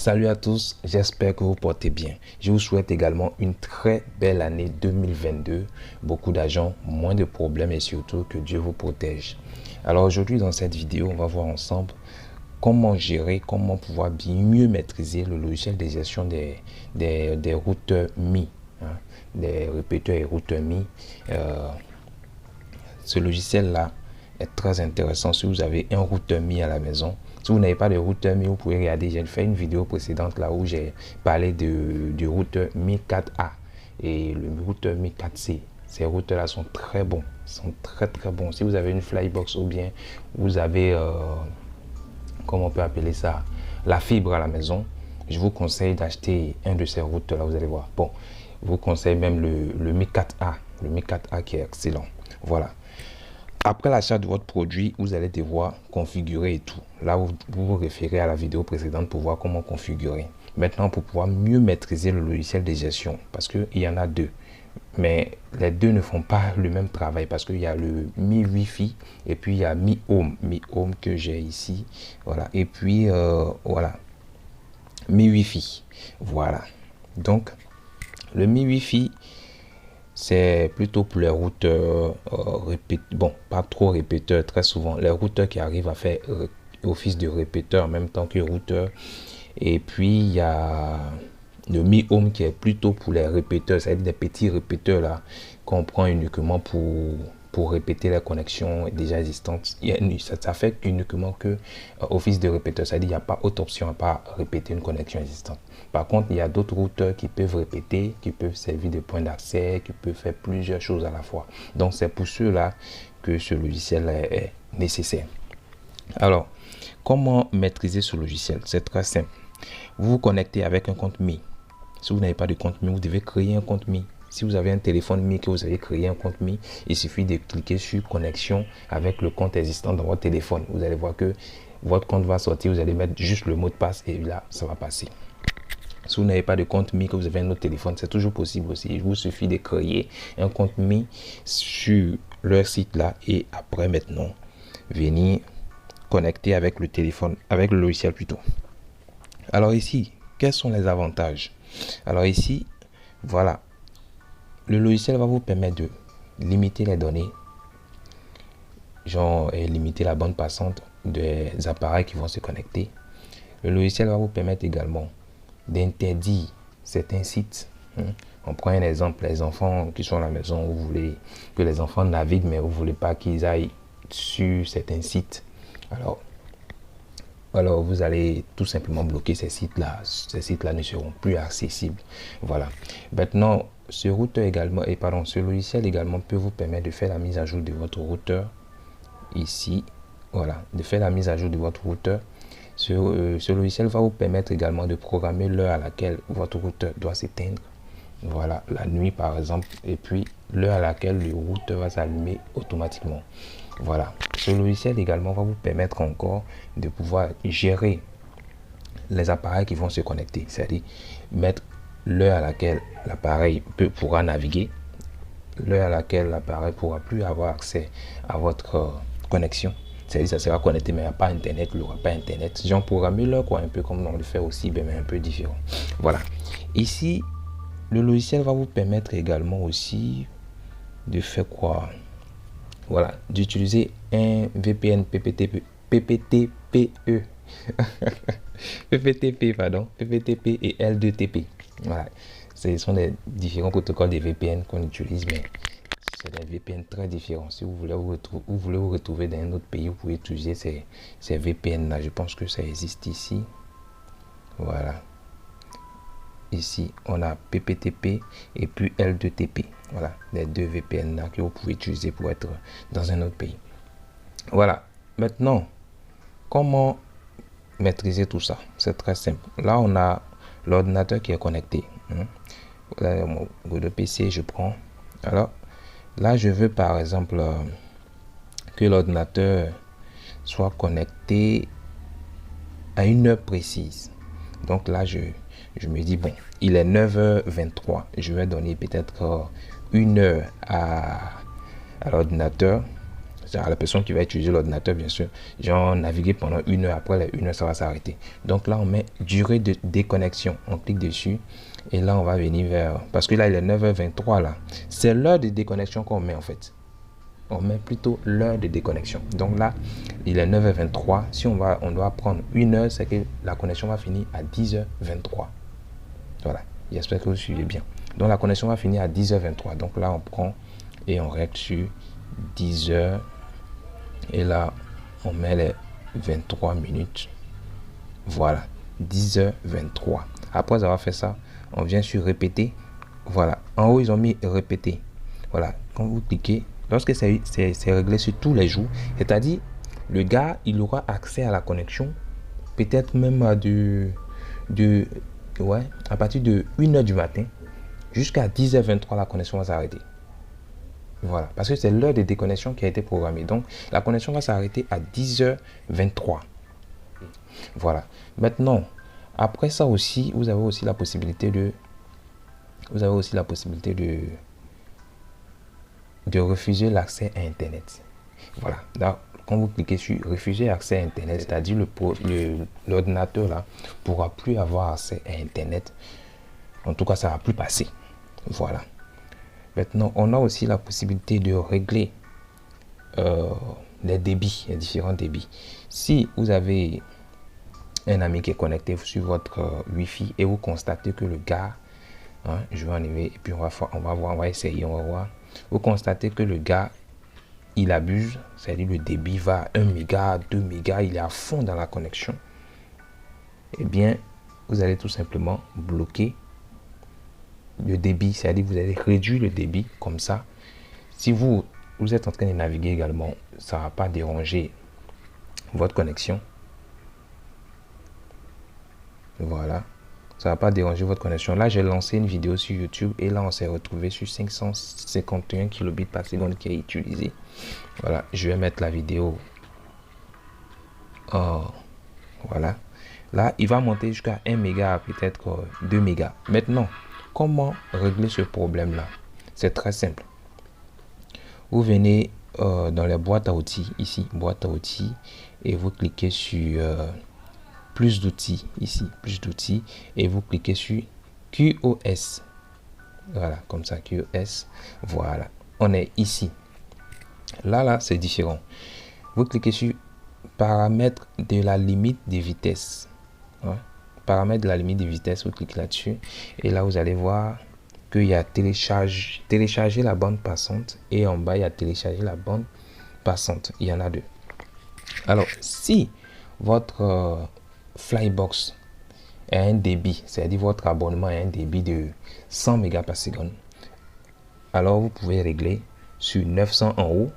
Salut à tous, j'espère que vous portez bien. Je vous souhaite également une très belle année 2022, beaucoup d'argent, moins de problèmes et surtout que Dieu vous protège. Alors aujourd'hui dans cette vidéo, on va voir ensemble comment gérer, comment pouvoir bien mieux maîtriser le logiciel de gestion des routeurs Mi, des répéteurs et routeurs Mi. Ce logiciel-là est très intéressant si vous avez un routeur Mi à la maison. Si vous n'avez pas de routeur Mi, vous pouvez regarder. J'ai fait une vidéo précédente là où j'ai parlé du routeur Mi 4A et le routeur Mi 4C. Ces routeurs là sont très bons, sont très bons. Si vous avez une Flybox ou bien vous avez, comment on peut appeler ça, la fibre à la maison, je vous conseille d'acheter un de ces routeurs là, vous allez voir. Bon, je vous conseille même le Mi 4A, le Mi 4A qui est excellent. Voilà. Après l'achat de votre produit, vous allez devoir configurer et tout. Là, vous vous référez à la vidéo précédente pour voir comment configurer. Maintenant, pour pouvoir mieux maîtriser le logiciel de gestion, parce qu'il y en a deux. Mais les deux ne font pas le même travail parce qu'il y a le Mi Wi-Fi et puis il y a Mi Home. Mi Home que j'ai ici. Voilà. Et puis, voilà. Mi Wi-Fi. Voilà. Donc, le Mi Wi-Fi, c'est plutôt pour les routeurs bon, pas trop répéteurs, très souvent les routeurs qui arrivent à faire office de répéteur en même temps que routeur. Et puis il y a le Mi Home qui est plutôt pour les répéteurs, c'est-à-dire des petits répéteurs là qu'on prend uniquement pour répéter les connexions déjà existantes. Ça fait uniquement que office de répéteur, c'est-à-dire il n'y a pas autre option à part répéter une connexion existante. Par contre, il y a d'autres routeurs qui peuvent répéter, qui peuvent servir de point d'accès, qui peuvent faire plusieurs choses à la fois. Donc c'est pour cela que ce logiciel est nécessaire. Alors, comment maîtriser ce logiciel? C'est très simple. Vous vous connectez avec un compte Mi. Si vous n'avez pas de compte Mi, vous devez créer un compte Mi. Si vous avez un téléphone Mi que vous avez créé un compte Mi, il suffit de cliquer sur connexion avec le compte existant dans votre téléphone. Vous allez voir que votre compte va sortir, vous allez mettre juste le mot de passe et là, ça va passer. Si vous n'avez pas de compte Mi, que vous avez un autre téléphone, c'est toujours possible aussi. Il vous suffit de créer un compte Mi sur leur site là et après maintenant, venir connecter avec le téléphone, avec le logiciel plutôt. Alors ici, quels sont les avantages? Alors ici, voilà, le logiciel va vous permettre de limiter les données, genre limiter la bande passante des appareils qui vont se connecter. Le logiciel va vous permettre également d'interdire certains sites. On prend un exemple, les enfants qui sont à la maison, vous voulez que les enfants naviguent, mais vous ne voulez pas qu'ils aillent sur certains sites. Alors vous allez tout simplement bloquer ces sites-là. Ces sites-là ne seront plus accessibles. Voilà. Maintenant, ce routeur également, ce logiciel également peut vous permettre de faire la mise à jour de votre routeur. Ici, voilà, de faire la mise à jour de votre routeur. Ce logiciel va vous permettre également de programmer l'heure à laquelle votre routeur doit s'éteindre. Voilà, la nuit par exemple, et puis l'heure à laquelle le routeur va s'allumer automatiquement. Voilà, ce logiciel également va vous permettre encore de pouvoir gérer les appareils qui vont se connecter, c'est-à-dire mettre l'heure à laquelle l'appareil pourra naviguer, l'heure à laquelle l'appareil pourra plus avoir accès à votre connexion. C'est-à-dire ça sera connecté mais il n'y a pas internet, il n'y aura pas internet. J'en programme l'heure quoi, un peu comme on le fait aussi, mais un peu différent. Voilà. Ici, le logiciel va vous permettre également aussi de faire quoi? Voilà, d'utiliser un VPN PPTPE. PPTP et L2TP. Voilà, ce sont les différents protocoles de VPN qu'on utilise, mais c'est des VPN très différents. Si vous voulez vous retrouver dans un autre pays, vous pouvez utiliser ces VPN là. Je pense que ça existe ici. Voilà. Ici, on a PPTP et puis L2TP. Voilà, les deux VPN là que vous pouvez utiliser pour être dans un autre pays. Voilà. Maintenant, comment maîtriser tout ça? C'est très simple. Là, on a l'ordinateur qui est connecté. Voilà, mon PC, je prends. Alors, là, je veux par exemple que l'ordinateur soit connecté à une heure précise. Donc là, je me dis, bon, il est 9h23. Je vais donner peut-être une heure à l'ordinateur. à la personne qui va utiliser l'ordinateur, bien sûr. Genre, naviguer pendant 1 heure, après les 1 heure, ça va s'arrêter. Donc là, on met durée de déconnexion. On clique dessus. Et là, on va venir vers... Parce que là, il est 9h23, là. C'est l'heure de déconnexion qu'on met, en fait. On met plutôt l'heure de déconnexion. Donc là, il est 9h23. Si on doit prendre 1 heure, c'est que la connexion va finir à 10h23. Voilà. J'espère que vous suivez bien. Donc la connexion va finir à 10h23. Donc là, on prend et on règle sur 10h. Et là, on met les 23 minutes. Voilà. 10h23. Après avoir fait ça, on vient sur répéter. Voilà. En haut, ils ont mis répéter. Voilà. Quand vous cliquez, lorsque c'est réglé sur tous les jours, c'est-à-dire, le gars, il aura accès à la connexion, peut-être même à à partir de 1h du matin, jusqu'à 10h23, la connexion va s'arrêter. Voilà. Parce que c'est l'heure de déconnexion qui a été programmée. Donc, la connexion va s'arrêter à 10h23. Voilà. Maintenant, après ça aussi, vous avez aussi la possibilité de refuser l'accès à Internet. Voilà. Donc, quand vous cliquez sur refuser accès à Internet, c'est-à-dire l'ordinateur là pourra plus avoir accès à Internet. En tout cas, ça va plus passer. Voilà. Maintenant, on a aussi la possibilité de régler les débits, les différents débits. Si vous avez un ami qui est connecté sur votre Wi-Fi et vous constatez que le gars, je vais enlever et puis on va essayer, on va voir. Vous constatez que le gars, il abuse, c'est-à-dire le débit va à 1 méga, 2 mégas, il est à fond dans la connexion. Eh bien, vous allez tout simplement bloquer le débit, c'est-à-dire vous allez réduire le débit comme ça. Si vous êtes en train de naviguer également, ça ne va pas déranger votre connexion. Voilà. Ça ne va pas déranger votre connexion. Là, j'ai lancé une vidéo sur YouTube et là, on s'est retrouvé sur 551 kilobits par seconde qui est utilisé. Voilà. Je vais mettre la vidéo. Voilà. Là, il va monter jusqu'à 1 méga, peut-être 2 mégas. Maintenant, comment régler ce problème-là? C'est très simple. Vous venez dans les boîtes à outils, ici, boîte à outils, et vous cliquez sur plus d'outils, ici, plus d'outils, et vous cliquez sur QoS. Voilà, comme ça, QoS. Voilà, on est ici. Là, c'est différent. Vous cliquez sur paramètres de la limite de vitesse. Paramètres de la limite de vitesse, vous cliquez là-dessus, et là, vous allez voir qu'il y a télécharger la bande passante, et en bas, il y a télécharger la bande passante. Il y en a deux. Alors, si votre Flybox a un débit, c'est-à-dire votre abonnement a un débit de 100 mégas par seconde, alors vous pouvez régler sur 900 en haut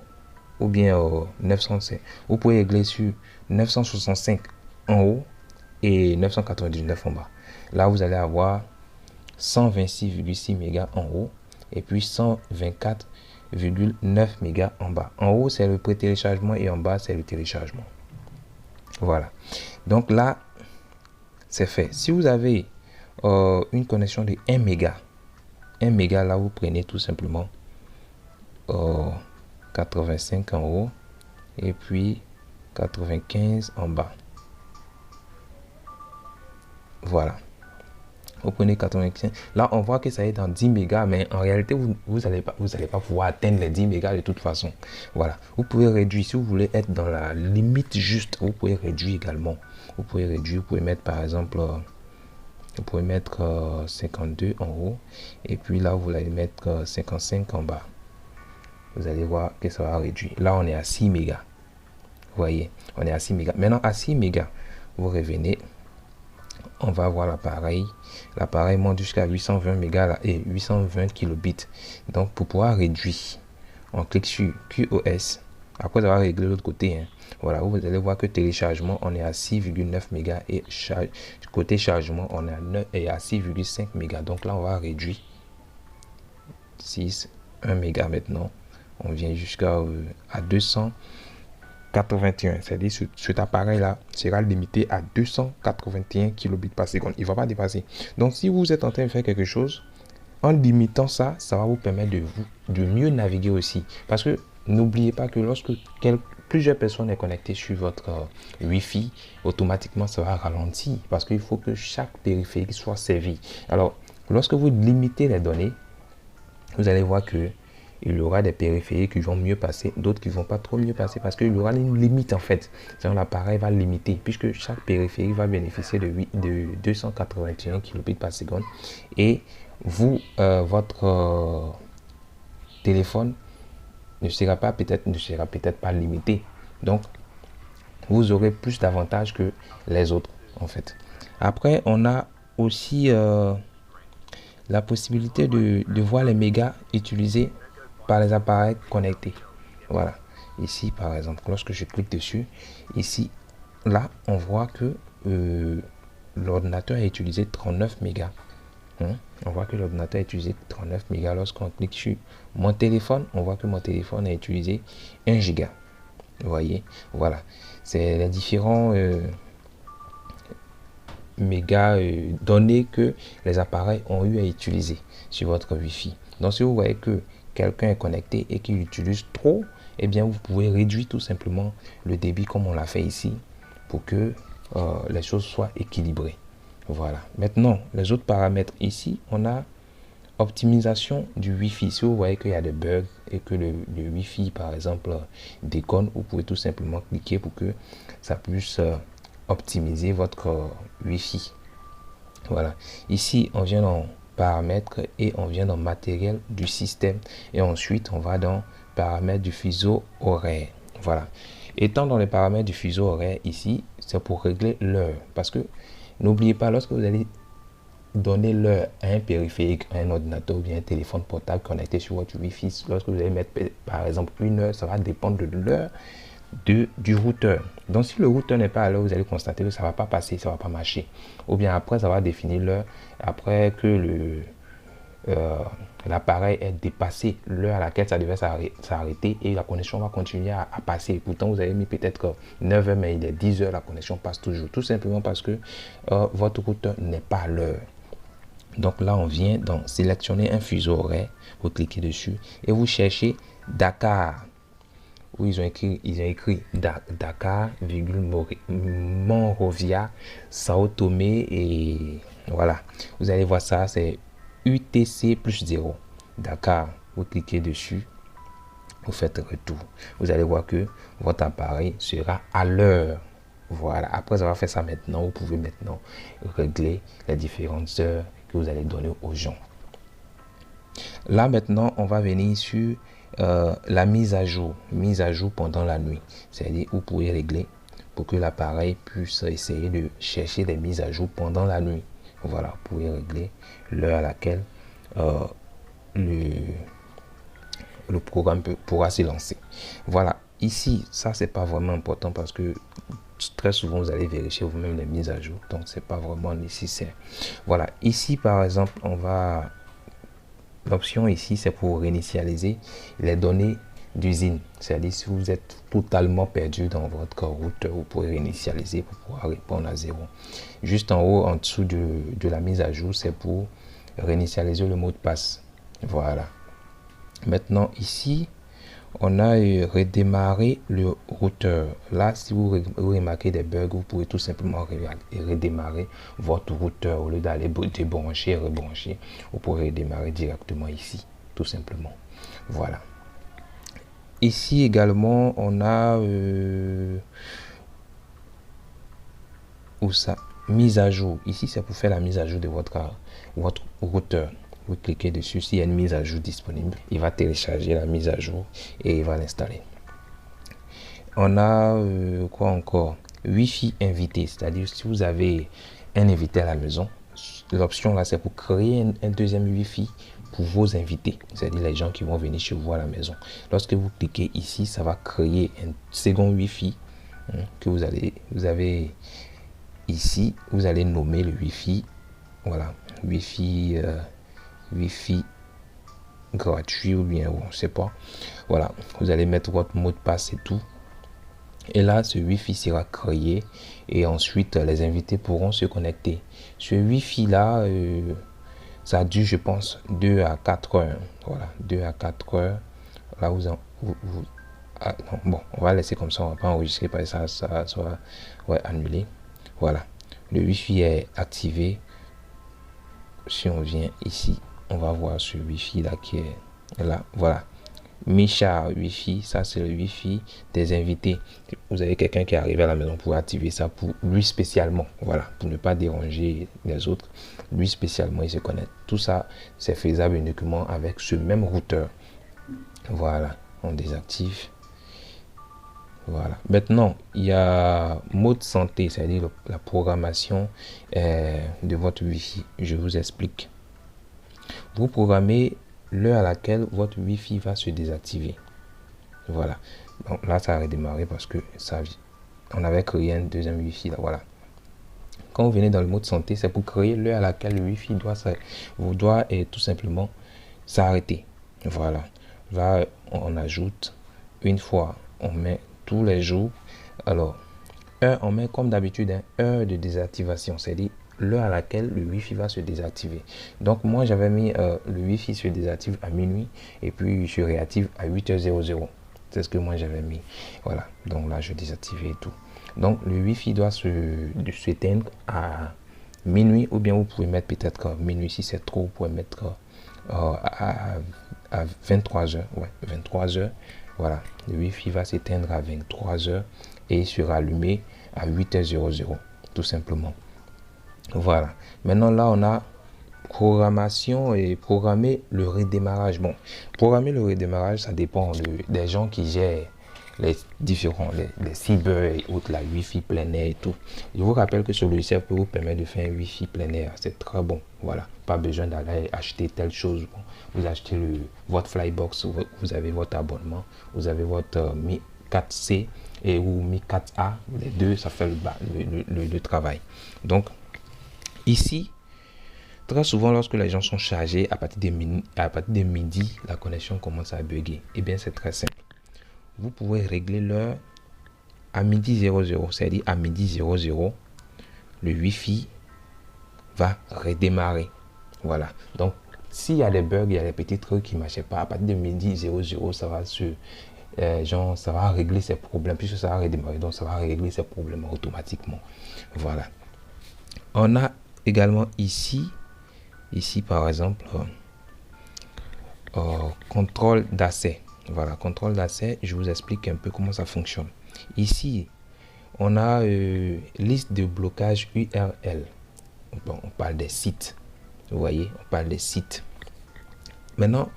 ou bien 905. Vous pouvez régler sur 965 en haut et 999 en bas. Là, vous allez avoir 126,6 mégas en haut et puis 124,9 mégas en bas. En haut, c'est le pré-téléchargement et en bas, c'est le téléchargement. Voilà. Donc là, c'est fait. Si vous avez une connexion de 1 méga, là, vous prenez tout simplement 85 en haut et puis 95 en bas. Voilà. Vous prenez 95. Là, on voit que ça est dans 10 mégas, mais en réalité, vous allez pas pouvoir atteindre les 10 mégas de toute façon. Voilà. Vous pouvez réduire. Si vous voulez être dans la limite juste, vous pouvez réduire également. Vous pouvez réduire. Vous pouvez mettre, par exemple, vous pouvez mettre 52 en haut. Et puis là, vous allez mettre 55 en bas. Vous allez voir que ça va réduire. Là, on est à 6 mégas. Vous voyez, on est à 6 mégas. Maintenant, à 6 mégas, vous revenez. On va voir l'appareil. L'appareil monte jusqu'à 820 mégas là, et 820 kilobits. Donc, pour pouvoir réduire, on clique sur QoS. Après avoir réglé l'autre côté, voilà, vous allez voir que téléchargement, on est à 6,9 mégas et côté chargement, on est à 6,5 mégas. Donc là, on va réduire 1 méga maintenant. On vient jusqu'à 281, c'est-à-dire cet appareil-là sera limité à 281 kilobits par seconde. Il ne va pas dépasser. Donc, si vous êtes en train de faire quelque chose, en limitant ça, ça va vous permettre de mieux naviguer aussi. Parce que n'oubliez pas que lorsque plusieurs personnes sont connectées sur votre Wi-Fi, automatiquement ça va ralentir parce qu'il faut que chaque périphérique soit servi. Alors, lorsque vous limitez les données, vous allez voir que il y aura des périphériques qui vont mieux passer, d'autres qui vont pas trop mieux passer parce qu'il y aura une limite en fait. L'appareil va limiter puisque chaque périphérique va bénéficier de 281 kilobits par seconde et vous, votre téléphone ne sera peut-être pas limité. Donc, vous aurez plus d'avantages que les autres en fait. Après, on a aussi la possibilité de voir les mégas utilisés par les appareils connectés. Voilà. Ici, par exemple, lorsque je clique dessus, ici, là, on voit que l'ordinateur a utilisé 39 mégas. On voit que l'ordinateur a utilisé 39 mégas. Lorsqu'on clique sur mon téléphone, on voit que mon téléphone a utilisé 1 giga. Vous voyez, voilà. C'est les différents mégas données que les appareils ont eu à utiliser sur votre Wi-Fi. Donc, si vous voyez que quelqu'un est connecté et qu'il utilise trop, eh bien, vous pouvez réduire tout simplement le débit comme on l'a fait ici pour que les choses soient équilibrées. Voilà. Maintenant, les autres paramètres ici, on a optimisation du Wi-Fi. Si vous voyez qu'il y a des bugs et que le Wi-Fi, par exemple, déconne, vous pouvez tout simplement cliquer pour que ça puisse optimiser votre Wi-Fi. Voilà. Ici, on vient dans paramètres et on vient dans matériel du système. Et ensuite, on va dans paramètres du fuseau horaire. Voilà. Étant dans les paramètres du fuseau horaire, ici, c'est pour régler l'heure. Parce que n'oubliez pas, lorsque vous allez donner l'heure à un périphérique, à un ordinateur ou bien un téléphone portable connecté sur votre Wi-Fi, lorsque vous allez mettre par exemple une heure, ça va dépendre de l'heure du routeur. Donc si le routeur n'est pas à l'heure, vous allez constater que ça va pas passer, ça va pas marcher. Ou bien après, ça va définir l'heure, après que l'appareil ait dépassé l'heure à laquelle ça devait s'arrêter et la connexion va continuer à passer. Pourtant, vous avez mis peut-être 9h, mais il est 10h, la connexion passe toujours. Tout simplement parce que votre routeur n'est pas à l'heure. Donc là, on vient dans sélectionner un fuseau horaire, vous cliquez dessus et vous cherchez Dakar. Où ils ont écrit Dakar, Monrovia, Sao Tomé et voilà. Vous allez voir ça, c'est UTC plus 0. Dakar, vous cliquez dessus, vous faites retour. Vous allez voir que votre appareil sera à l'heure. Voilà, après avoir fait ça maintenant, vous pouvez maintenant régler les différentes heures que vous allez donner aux gens. Là maintenant, on va venir sur la mise à jour pendant la nuit. C'est-à-dire, vous pouvez régler pour que l'appareil puisse essayer de chercher des mises à jour pendant la nuit. Voilà, vous pouvez régler l'heure à laquelle le programme pourra se lancer. Voilà, ici, ça c'est pas vraiment important parce que très souvent vous allez vérifier vous-même les mises à jour, donc c'est pas vraiment nécessaire. Voilà, ici par exemple, on va l'option ici, c'est pour réinitialiser les données d'usine. C'est-à-dire, si vous êtes totalement perdu dans votre routeur, vous pouvez réinitialiser pour pouvoir répondre à 0. Juste en haut, en dessous de la mise à jour, c'est pour réinitialiser le mot de passe. Voilà. Maintenant, ici, on a redémarré le routeur. Là, si vous remarquez des bugs, vous pouvez tout simplement redémarrer votre routeur. Au lieu d'aller débrancher et rebrancher, vous pourrez redémarrer directement ici, tout simplement. Voilà. Ici également, on a où ça, mise à jour. Ici, c'est pour faire la mise à jour de votre routeur. Vous cliquez dessus, s'il y a une mise à jour disponible, il va télécharger la mise à jour et il va l'installer. On a quoi encore? Wi-Fi invité, c'est-à-dire si vous avez un invité à la maison, l'option là c'est pour créer un deuxième Wi-Fi pour vos invités, c'est-à-dire les gens qui vont venir chez vous à la maison. Lorsque vous cliquez ici, ça va créer un second Wi-Fi que vous avez ici. Vous allez nommer le Wi-Fi, voilà, Wi-Fi gratuit ou bien on ne sait pas. Voilà, vous allez mettre votre mot de passe et tout. Et là, ce Wi-Fi sera créé et ensuite les invités pourront se connecter. Ce Wi-Fi là, ça dure, je pense, 2 à 4 heures. Voilà, 2 à 4 heures. Là, Ah, non, bon, on va laisser comme ça, on va pas enregistrer parce que ça soit ouais, annulé. Voilà, le Wi-Fi est activé. Si on vient ici, on va voir ce Wi-Fi là qui est là. Voilà, Micha Wi-Fi, ça c'est le Wi-Fi des invités. Vous avez quelqu'un qui est arrivé à la maison pour activer ça pour lui spécialement. Voilà, pour ne pas déranger les autres. Lui spécialement, il se connecte. Tout ça, c'est faisable uniquement avec ce même routeur. Voilà, on désactive. Voilà. Maintenant, il y a mode santé, c'est-à-dire la programmation de votre Wi-Fi. Je vous explique. Vous programmez l'heure à laquelle votre Wi-Fi va se désactiver. Voilà. Donc là, ça a redémarré parce que ça, on avait créé un deuxième Wi-Fi. Là, voilà. Quand vous venez dans le mode santé, c'est pour créer l'heure à laquelle le Wi-Fi doit tout simplement s'arrêter. Voilà. Là, on ajoute une fois, on met tous les jours. Alors, on met comme d'habitude une heure de désactivation, c'est-à-dire l'heure à laquelle le Wi-Fi va se désactiver. Donc, moi, j'avais mis le Wi-Fi se désactive à minuit et puis je réactive à 8h00. C'est ce que moi j'avais mis. Voilà. Donc là, je désactive et tout. Donc, le Wi-Fi doit s'éteindre à minuit ou bien vous pouvez mettre peut-être minuit si c'est trop, vous pouvez mettre à 23h. Ouais, 23h. Voilà, le Wi-Fi va s'éteindre à 23h et sera allumé à 8h00, tout simplement. Voilà. Maintenant, là, on a programmation et programmer le redémarrage. Bon, programmer le redémarrage, ça dépend des gens qui gèrent les différents, les cyber et autres, la Wi-Fi plein air et tout. Je vous rappelle que ce logiciel peut vous permettre de faire un Wi-Fi plein air. C'est très bon. Voilà. Pas besoin d'aller acheter telle chose. Bon, vous achetez votre Flybox, vous avez votre abonnement, vous avez votre Mi 4C ou Mi 4A. Les deux, ça fait le travail. Donc, ici, très souvent, lorsque les gens sont chargés, à partir de midi, la connexion commence à bugger. Eh bien, c'est très simple. Vous pouvez régler l'heure à midi 00, c'est-à-dire à midi 00, le Wi-Fi va redémarrer. Voilà. Donc, s'il y a des bugs, il y a des petits trucs qui ne marchaient pas, à partir de midi 00, ça va ça va régler ces problèmes, puisque ça va redémarrer, donc ça va régler ces problèmes automatiquement. Voilà. On a également ici par exemple, contrôle d'accès. Voilà, contrôle d'accès, je vous explique un peu comment ça fonctionne. Ici, on a liste de blocage URL. Bon, on parle des sites. Vous voyez, on parle des sites. Maintenant,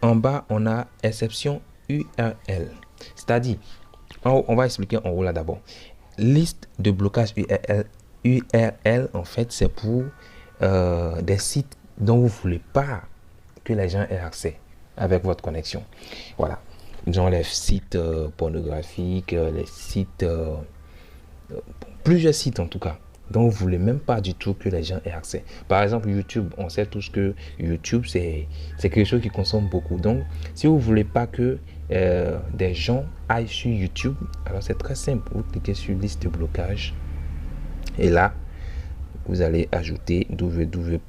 en bas, on a exception URL. C'est-à-dire, on va expliquer en haut là d'abord. Liste de blocage URL, en fait, c'est pour des sites dont vous ne voulez pas que les gens aient accès avec votre connexion. Voilà. Disons les sites pornographiques, les sites, plusieurs sites en tout cas, dont vous ne voulez même pas du tout que les gens aient accès. Par exemple, YouTube, on sait tous que YouTube, c'est quelque chose qui consomme beaucoup. Donc, si vous ne voulez pas que des gens aillent sur YouTube, alors c'est très simple. Vous cliquez sur liste de blocage et là, vous allez ajouter www.youtube.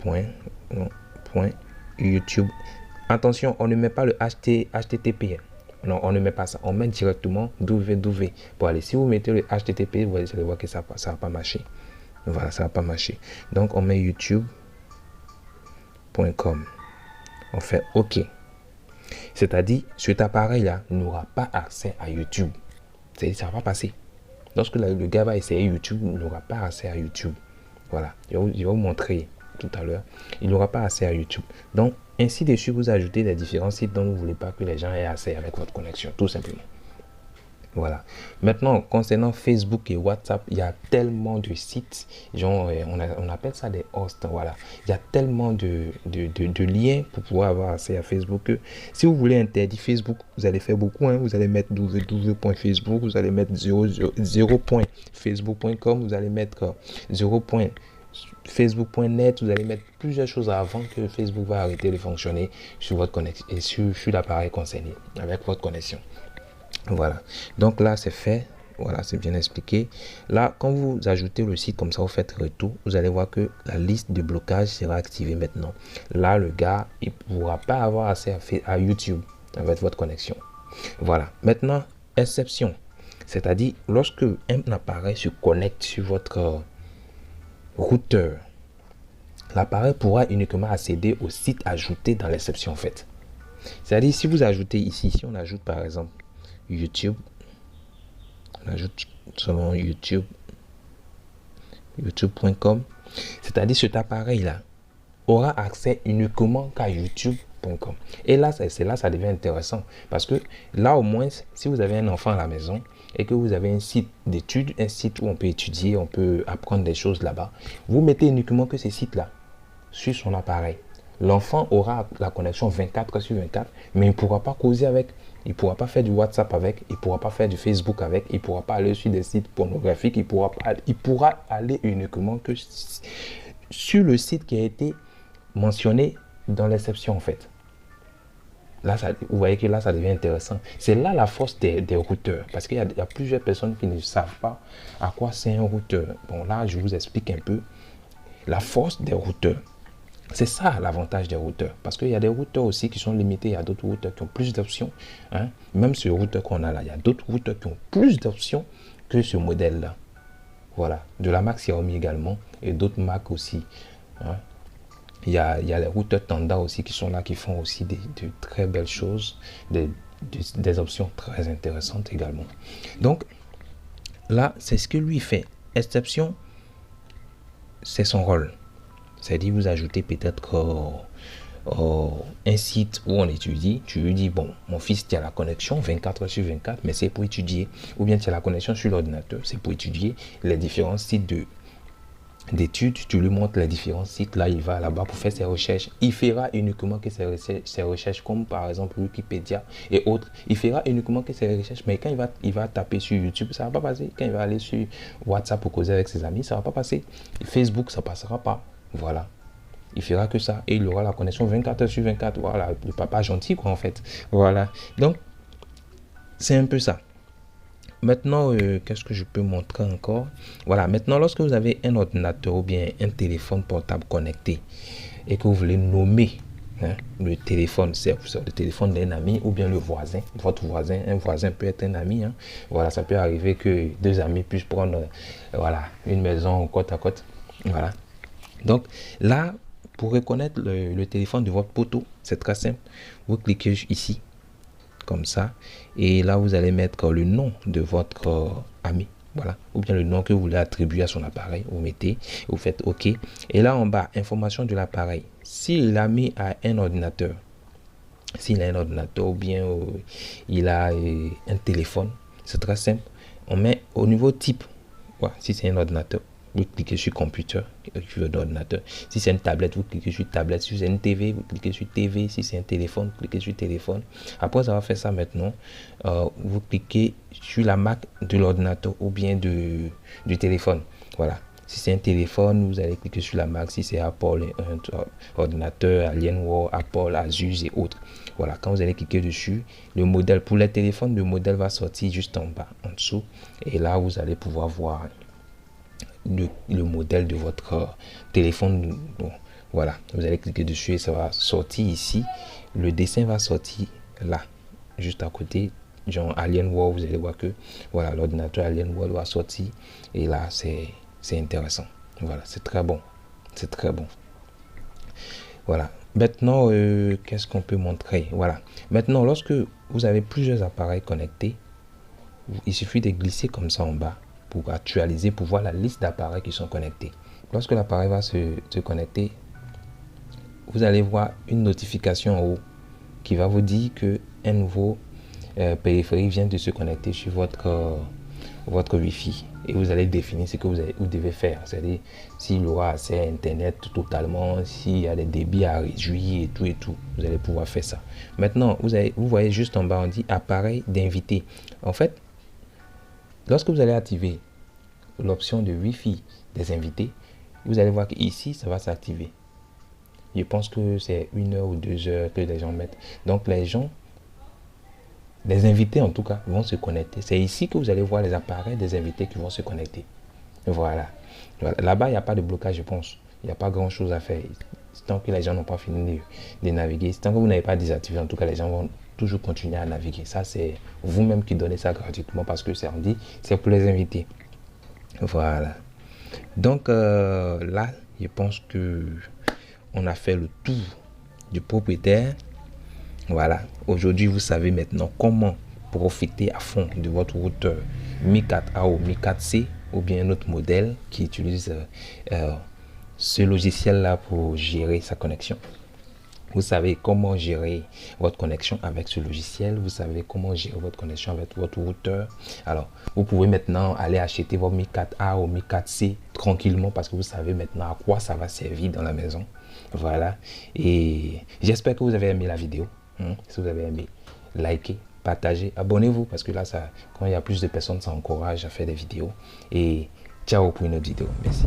Attention, on ne met pas le HTTP. Non, on ne met pas ça. On met directement www pour aller. Si vous mettez le HTTP, vous allez voir que ça va pas marcher. Voilà, ça va pas marcher. Donc, on met youtube.com. On fait OK. C'est-à-dire, cet appareil-là n'aura pas accès à YouTube. C'est-à-dire, ça va pas passer. Lorsque le gars va essayer YouTube, il n'aura pas accès à YouTube. Voilà, je vais vous montrer tout à l'heure. Il n'aura pas accès à YouTube. Donc, ainsi de suite, vous ajoutez les différents sites dont vous ne voulez pas que les gens aient accès avec votre connexion, tout simplement. Voilà. Maintenant, concernant Facebook et WhatsApp, il y a tellement de sites, genre, on appelle ça des hosts. Voilà. Il y a tellement de liens pour pouvoir avoir accès à Facebook que si vous voulez interdire Facebook, vous allez faire beaucoup. Hein. Vous allez mettre www.facebook, vous allez mettre 0.facebook.com, vous allez mettre 0.facebook.net, vous allez mettre plusieurs choses avant que Facebook va arrêter de fonctionner sur votre connexion et sur l'appareil concerné avec votre connexion. Voilà, donc là c'est fait, voilà, c'est bien expliqué. Là, quand vous ajoutez le site comme ça, vous faites retour, vous allez voir que la liste de blocage sera activée maintenant. Là, le gars, il ne pourra pas avoir accès à YouTube avec votre connexion. Voilà. Maintenant, exception. C'est-à-dire, lorsque un appareil se connecte sur votre routeur, l'appareil pourra uniquement accéder au site ajouté dans l'exception en fait. C'est-à-dire, si vous ajoutez ici, si on ajoute par exemple YouTube, on ajoute seulement YouTube, youtube.com, c'est-à-dire cet appareil-là aura accès uniquement qu'à youtube.com. Et là, c'est là ça devient intéressant. Parce que là, au moins, si vous avez un enfant à la maison et que vous avez un site d'études, un site où on peut étudier, on peut apprendre des choses là-bas, vous mettez uniquement que ces sites-là sur son appareil. L'enfant aura la connexion 24 sur 24, mais il ne pourra pas causer avec, il ne pourra pas faire du WhatsApp avec, il ne pourra pas faire du Facebook avec, il ne pourra pas aller sur des sites pornographiques, il pourra aller uniquement que sur le site qui a été mentionné dans l'exception en fait. Là, vous voyez que là, ça devient intéressant. C'est là la force des routeurs. Parce qu'il y a plusieurs personnes qui ne savent pas à quoi c'est un routeur. Bon, là, je vous explique un peu la force des routeurs. C'est ça l'avantage des routeurs. Parce qu'il y a des routeurs aussi qui sont limités. Il y a d'autres routeurs qui ont plus d'options. Hein. Même ce routeur qu'on a là, il y a d'autres routeurs qui ont plus d'options que ce modèle-là. Voilà. De la marque Xiaomi également. Et d'autres marques aussi. Hein. Il y a les routeurs Tanda aussi qui sont là, qui font aussi de très belles choses, des options très intéressantes également. Donc, là, c'est ce que lui fait. Exception, c'est son rôle. C'est-à-dire, vous ajoutez peut-être un site où on étudie. Tu lui dis, bon, mon fils, tu as la connexion 24 sur 24, mais c'est pour étudier. Ou bien tu as la connexion sur l'ordinateur, c'est pour étudier les différents sites d'études, tu lui montres les différents sites, là il va là-bas pour faire ses recherches, il fera uniquement que ses recherches comme par exemple Wikipédia et autres, il fera uniquement que ses recherches, mais quand il va taper sur YouTube, ça va pas passer, quand il va aller sur WhatsApp pour causer avec ses amis, ça va pas passer, Facebook ça passera pas, voilà, il fera que ça et il aura la connexion 24 sur 24, voilà, le papa gentil quoi en fait, voilà, donc c'est un peu ça. Maintenant, qu'est-ce que je peux montrer encore? Voilà, maintenant, lorsque vous avez un ordinateur ou bien un téléphone portable connecté et que vous voulez nommer le téléphone, c'est le téléphone d'un ami ou bien le voisin, votre voisin, un voisin peut être un ami. Hein. Voilà, ça peut arriver que deux amis puissent prendre voilà, une maison côte à côte. Voilà. Donc là, pour reconnaître le téléphone de votre poteau, c'est très simple. Vous cliquez ici. Comme ça, et là vous allez mettre le nom de votre ami, voilà, ou bien le nom que vous voulez attribuer à son appareil, vous mettez, vous faites OK, et là en bas, information de l'appareil. Si l'ami a un ordinateur, s'il a un ordinateur ou bien il a un téléphone, c'est très simple, on met au niveau type, voilà, si c'est un ordinateur, vous cliquez sur computer, sur l'ordinateur. Si c'est une tablette, vous cliquez sur tablette. Si c'est une TV, vous cliquez sur TV. Si c'est un téléphone, vous cliquez sur téléphone. Après avoir fait ça maintenant, vous cliquez sur la marque de l'ordinateur ou bien du téléphone. Voilà. Si c'est un téléphone, vous allez cliquer sur la marque. Si c'est Apple, un ordinateur, Alienware, Apple, Asus et autres. Voilà, quand vous allez cliquer dessus, le modèle, pour les téléphones, le modèle va sortir juste en bas, en dessous. Et là, vous allez pouvoir voir le modèle de votre téléphone. Bon, voilà, vous allez cliquer dessus et ça va sortir ici. Le dessin va sortir là, juste à côté. Genre Alienware, vous allez voir que voilà, l'ordinateur Alienware va sortir. Et là, c'est intéressant. Voilà, c'est très bon. C'est très bon. Voilà. Maintenant, qu'est-ce qu'on peut montrer? Voilà. Maintenant, lorsque vous avez plusieurs appareils connectés, il suffit de glisser comme ça en bas pour actualiser, pour voir la liste d'appareils qui sont connectés. Lorsque l'appareil va se connecter, vous allez voir une notification en haut qui va vous dire que un nouveau périphérique vient de se connecter sur votre Wi-Fi. Et vous allez définir ce que vous devez faire. C'est-à-dire s'il aura accès à Internet totalement, s'il y a des débits à réduire et tout, vous allez pouvoir faire ça. Maintenant, vous voyez juste en bas, on dit appareil d'invité. En fait, lorsque vous allez activer l'option de Wi-Fi des invités, vous allez voir qu'ici, ça va s'activer. Je pense que c'est 1 heure ou 2 heures que les gens mettent. Donc, les invités, en tout cas, vont se connecter. C'est ici que vous allez voir les appareils des invités qui vont se connecter. Voilà. Là-bas, il n'y a pas de blocage, je pense. Il n'y a pas grand-chose à faire. Tant que les gens n'ont pas fini de naviguer, tant que vous n'avez pas désactivé, en tout cas, les gens vont toujours continuer à naviguer. Ça, c'est vous-même qui donnez ça gratuitement parce que c'est on dit, c'est pour les invités. Voilà. Donc là, je pense que on a fait le tour du propriétaire. Voilà. Aujourd'hui, vous savez maintenant comment profiter à fond de votre routeur Mi 4A ou Mi 4C ou bien un autre modèle qui utilise ce logiciel-là pour gérer sa connexion. Vous savez comment gérer votre connexion avec ce logiciel. Vous savez comment gérer votre connexion avec votre routeur. Alors, vous pouvez maintenant aller acheter votre Mi 4A ou Mi 4C tranquillement parce que vous savez maintenant à quoi ça va servir dans la maison. Voilà. Et j'espère que vous avez aimé la vidéo. Si vous avez aimé, likez, partagez, abonnez-vous parce que là, ça, quand il y a plus de personnes, ça encourage à faire des vidéos. Et ciao pour une autre vidéo. Merci.